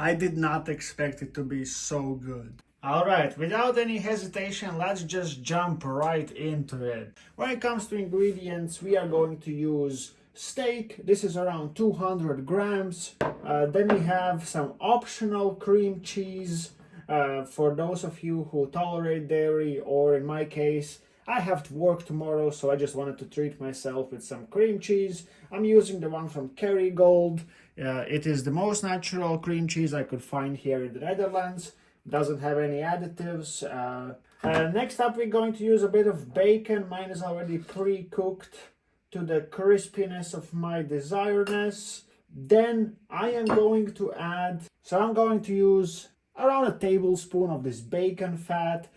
I did not expect it to be so good. Alright, without any hesitation, let's just jump right into it. When it comes to ingredients, we are going to use steak. This is around 200 grams. Then we have some optional cream cheese for those of you who tolerate dairy, or in my case, I have to work tomorrow, so I just wanted to treat myself with some cream cheese. I'm using the one from Kerrygold. It is the most natural cream cheese I could find here in the Netherlands. Doesn't have any additives. Next up, we're going to use a bit of bacon. Mine is already pre-cooked to the crispiness of my desiredness. Then I am going to add, I'm going to use around a tablespoon of this bacon fat.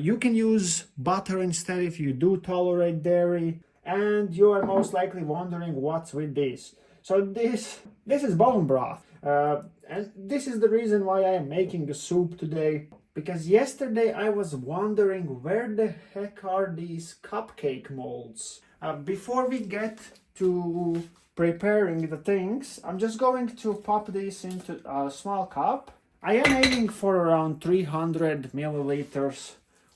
You can use butter instead if you do tolerate dairy. And you are most likely wondering what's with this. So this is bone broth. And this is the reason why I am making the soup today. Because yesterday I was wondering where the heck are these cupcake molds. Before we get to preparing the things, I'm just going to pop this into a small cup. I am aiming for around 300 milliliters,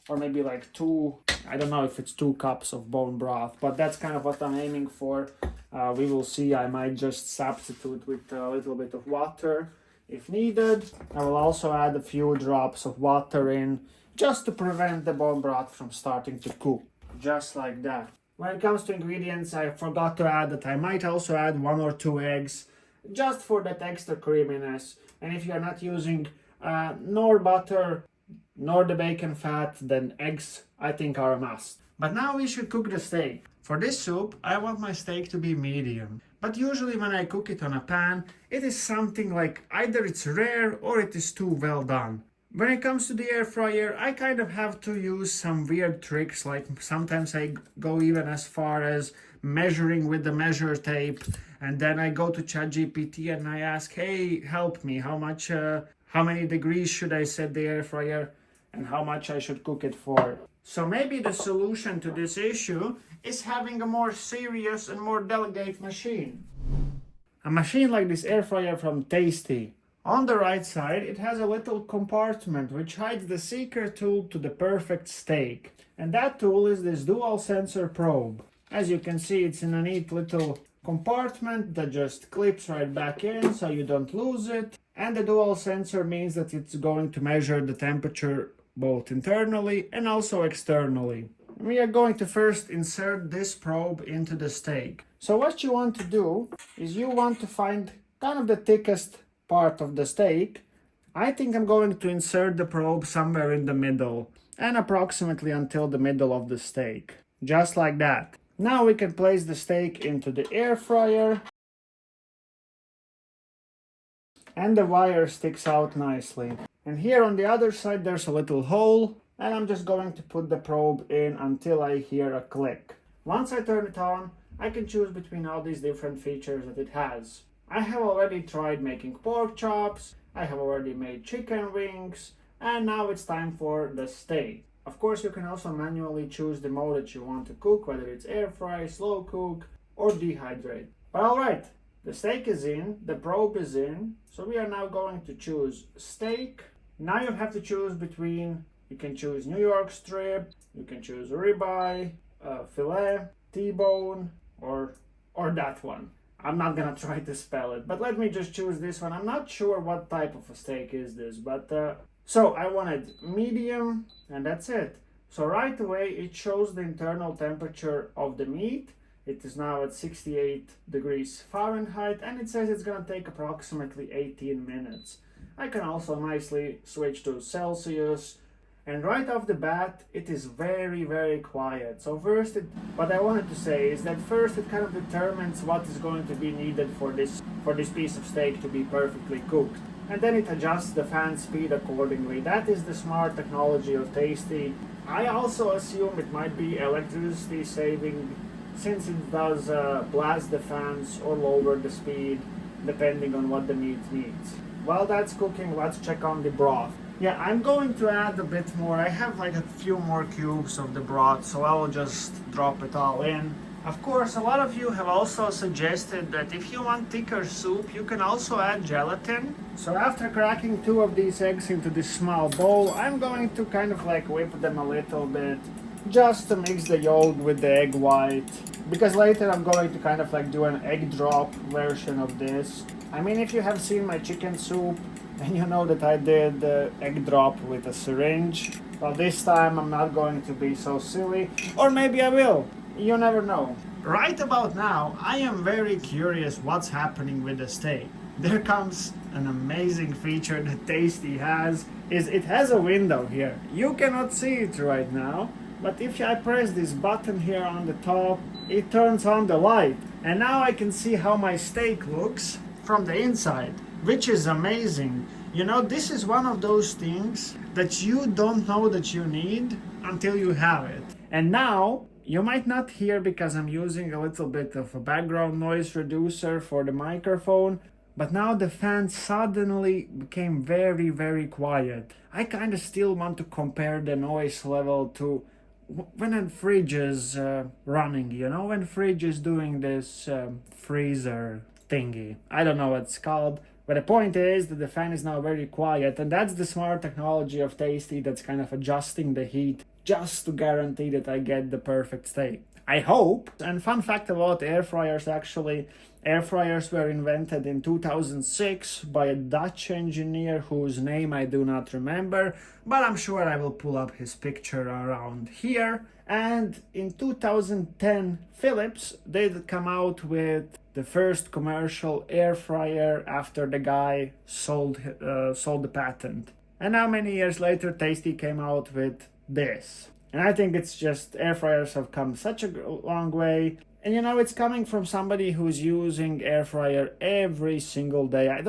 or maybe like I don't know if it's 2 cups of bone broth, but that's kind of what I'm aiming for. We will see. I might just substitute with a little bit of water if needed. I will also add a few drops of water in, just to prevent the bone broth from starting to cook, just like that. When it comes to ingredients, I forgot to add that I might also add 1 or 2 eggs, just for that extra creaminess. And if you're not using nor butter nor the bacon fat, then eggs I think are a must. But now we should cook the steak. For this soup, I want my steak to be medium. But usually when I cook it on a pan, it is something like either it's rare or it is too well done. When it comes to the air fryer, I kind of have to use some weird tricks, like sometimes I go even as far as measuring with the measure tape, and then I go to ChatGPT and I ask, hey, help me, how many degrees should I set the air fryer and how much I should cook it for. So maybe the solution to this issue is having a more serious and more delicate machine. A machine like this air fryer from Tastee. On the right side, it has a little compartment which hides the secret tool to the perfect steak. And that tool is this dual sensor probe. As you can see, it's in a neat little compartment that just clips right back in so you don't lose it. And the dual sensor means that it's going to measure the temperature both internally and also externally. We are going to first insert this probe into the steak. So what you want to do is you want to find kind of the thickest part of the steak. I think I'm going to insert the probe somewhere in the middle and approximately until the middle of the steak. Just like that. Now we can place the steak into the air fryer. And the wire sticks out nicely. And here on the other side there's a little hole, and I'm just going to put the probe in until I hear a click. Once I turn it on, I can choose between all these different features that it has. I have already tried making pork chops, I have already made chicken wings, and now it's time for the steak. Of course, you can also manually choose the mode that you want to cook, whether it's air fry, slow cook, or dehydrate. But alright, the steak is in, the probe is in, so we are now going to choose steak. Now you have to choose between, you can choose New York strip, you can choose ribeye, filet, T-bone, or that one. I'm not gonna try to spell it, but let me just choose this one. I'm not sure what type of a steak is this, but so I wanted medium, and that's it. So right away it shows the internal temperature of the meat. It is now at 68 degrees Fahrenheit, and it says it's gonna take approximately 18 minutes. I can also nicely switch to Celsius, and right off the bat it is very, very quiet. So first, what I wanted to say is that first it kind of determines what is going to be needed for this piece of steak to be perfectly cooked, and then it adjusts the fan speed accordingly. That is the smart technology of Tastee. I also assume it might be electricity saving, since it does blast the fans or lower the speed depending on what the meat needs. While that's cooking, let's check on the broth. Yeah, I'm going to add a bit more. I have like a few more cubes of the broth, so I will just drop it all in. Of course, a lot of you have also suggested that if you want thicker soup, you can also add gelatin. So after cracking 2 of these eggs into this small bowl, I'm going to kind of like whip them a little bit, just to mix the yolk with the egg white. Because later I'm going to kind of like do an egg drop version of this. I mean, if you have seen my chicken soup, then you know that I did the egg drop with a syringe. Well, this time I'm not going to be so silly, or maybe I will. You never know. Right about now, I am very curious what's happening with the steak. There comes an amazing feature that Tastee has, is it has a window here. You cannot see it right now, but if I press this button here on the top, it turns on the light. And now I can see how my steak looks from the inside, which is amazing. You know, this is one of those things that you don't know that you need until you have it. And now, you might not hear because I'm using a little bit of a background noise reducer for the microphone, but now the fan suddenly became very, very quiet. I kind of still want to compare the noise level to when a fridge is running, you know, when fridge is doing this freezer thingy. I don't know what it's called, but the point is that the fan is now very quiet, and that's the smart technology of Tastee that's kind of adjusting the heat just to guarantee that I get the perfect steak. I hope. And fun fact about air fryers, actually, air fryers were invented in 2006 by a Dutch engineer whose name I do not remember, but I'm sure I will pull up his picture around here. And in 2010, Philips did come out with the first commercial air fryer after the guy sold the patent. And now many years later, Tastee came out with this. And I think it's just air fryers have come such a long way. And you know, it's coming from somebody who's using air fryer every single day. I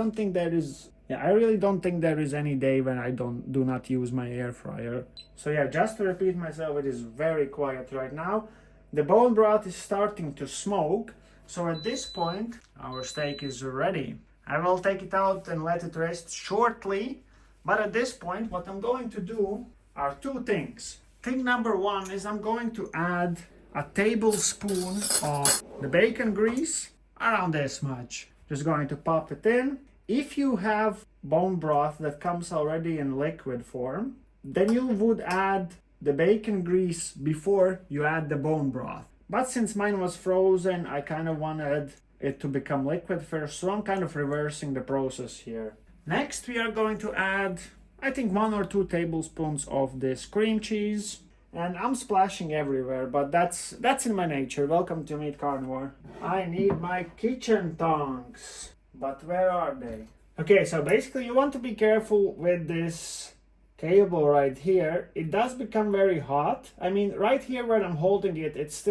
really don't think there is any day when I do not use my air fryer. So yeah, just to repeat myself, it is very quiet right now. The bone broth is starting to smoke. So at this point, our steak is ready. I will take it out and let it rest shortly. But at this point, what I'm going to do are 2 things. Thing number 1 is I'm going to add a tablespoon of the bacon grease, around this much. Just going to pop it in. If you have bone broth that comes already in liquid form, then you would add the bacon grease before you add the bone broth. But since mine was frozen, I kind of wanted it to become liquid first, so I'm kind of reversing the process here. Next, we are going to add, I think, 1 or 2 tablespoons of this cream cheese. And I'm splashing everywhere, but that's in my nature. Welcome to Meet Carnivore. I need my kitchen tongs. But where are they? Okay, so basically you want to be careful with this cable right here. It does become very hot. I mean, right here where I'm holding it, it's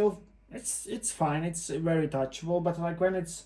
fine. It's very touchable. But like when it's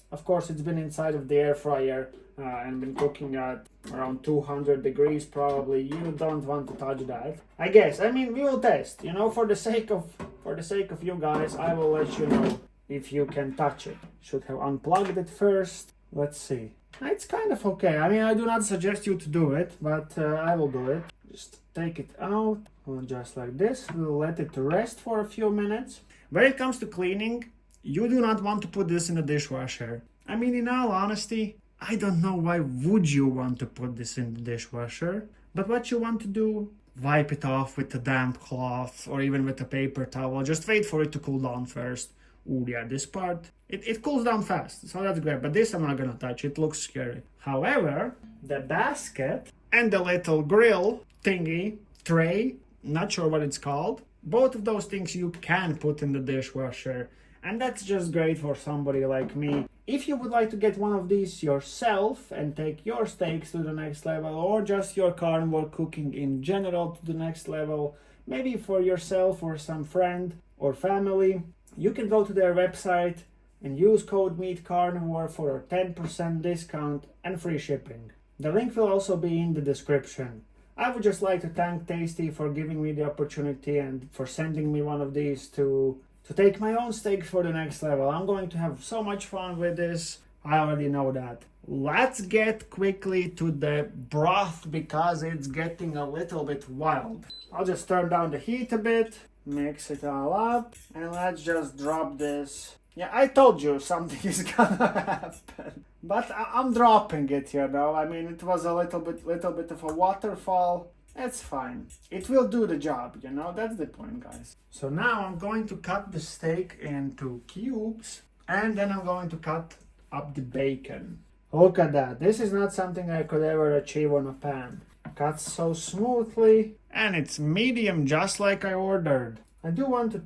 been inside of the air fryer and been cooking at around 200 degrees probably, you don't want to touch that. I guess. I mean, we will test. You know, for the sake of you guys, I will let you know if you can touch it. Should have unplugged it first. Let's see. It's kind of okay. I mean, I do not suggest you to do it, but I will do it. Just take it out, just like this. We'll let it rest for a few minutes. When it comes to cleaning, you do not want to put this in the dishwasher. I mean, in all honesty, I don't know why would you want to put this in the dishwasher. But what you want to do, wipe it off with a damp cloth or even with a paper towel. Just wait for it to cool down first. Ooh, yeah, this part, it cools down fast, so that's great. But this I'm not gonna touch, it looks scary. However, the basket and the little grill thingy, tray, not sure what it's called, both of those things you can put in the dishwasher. And that's just great for somebody like me. If you would like to get one of these yourself and take your steaks to the next level, or just your carnivore cooking in general to the next level, maybe for yourself or some friend or family, you can go to their website and use code Meet Carnivore for a 10% discount and free shipping. The link will also be in the description. I would just like to thank Tastee for giving me the opportunity and for sending me one of these to take my own steaks for the next level. I'm going to have so much fun with this. I already know that. Let's get quickly to the broth because it's getting a little bit wild. I'll just turn down the heat a bit, mix it all up, and let's just drop this Yeah, I told you something is gonna happen. But I'm dropping it, you know. I mean, it was a little bit of a waterfall. It's fine. It will do the job, you know. That's the point, guys. So now I'm going to cut the steak into cubes, and then I'm going to cut up the bacon. Look at that. This is not something I could ever achieve on a pan. Cuts so smoothly, and it's medium, just like I ordered. I do want to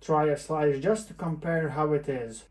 try a slice just to compare how it is.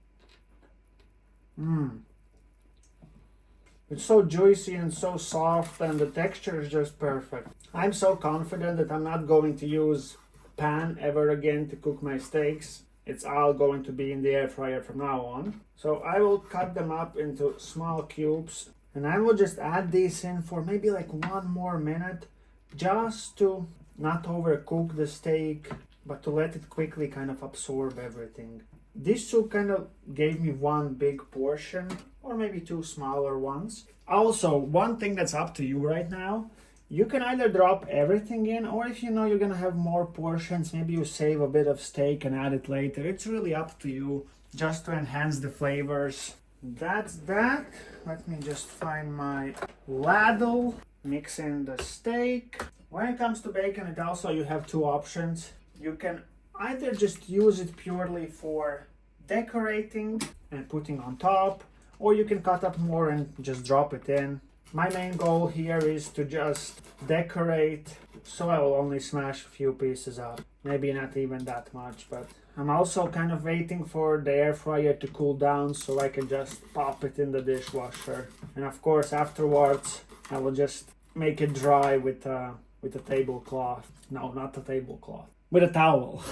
It's so juicy and so soft, and the texture is just perfect. I'm so confident that I'm not going to use pan ever again to cook my steaks. It's all going to be in the air fryer from now on. So I will cut them up into small cubes, and I will just add these in for maybe like 1 more minute, just to not overcook the steak, but to let it quickly kind of absorb everything. This soup kind of gave me 1 big portion, or maybe 2 smaller ones. Also, one thing that's up to you right now, you can either drop everything in, or if you know you're gonna have more portions, maybe you save a bit of steak and add it later. It's really up to you, just to enhance the flavors. That's that. Let me just find my ladle, mix in the steak. When it comes to bacon, it also, you have 2 options. You can either just use it purely for decorating and putting on top, or you can cut up more and just drop it in. My main goal here is to just decorate, so I will only smash a few pieces up. Maybe not even that much, but I'm also kind of waiting for the air fryer to cool down so I can just pop it in the dishwasher. And of course, afterwards, I will just make it dry with a tablecloth. No, not a tablecloth. With a towel.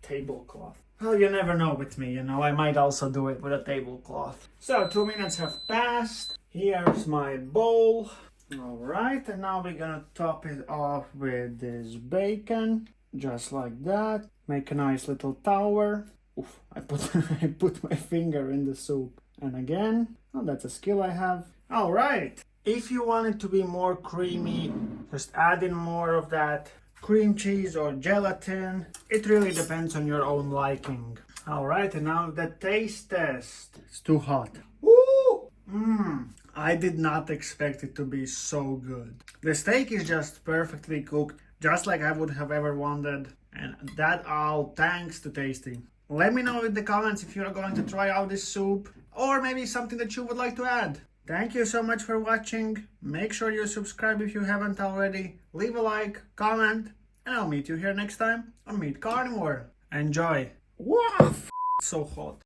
Tablecloth. Well, you never know with me, you know. I might also do it with a tablecloth. So 2 minutes have passed. Here's my bowl. Alright, and now we're gonna top it off with this bacon. Just like that. Make a nice little tower. Oof, I put my finger in the soup. And again, oh, that's a skill I have. Alright, if you want it to be more creamy, just add in more of that cream cheese or gelatin. It really depends on your own liking. Alright, and now the taste test. It's too hot. Woo! I did not expect it to be so good. The steak is just perfectly cooked, just like I would have ever wanted. And that all thanks to Tastee. Let me know in the comments if you're going to try out this soup, or maybe something that you would like to add. Thank you so much for watching. Make sure you subscribe if you haven't already. Leave a like, comment, and I'll meet you here next time on Meet Carnivore. Enjoy. Wow, so hot.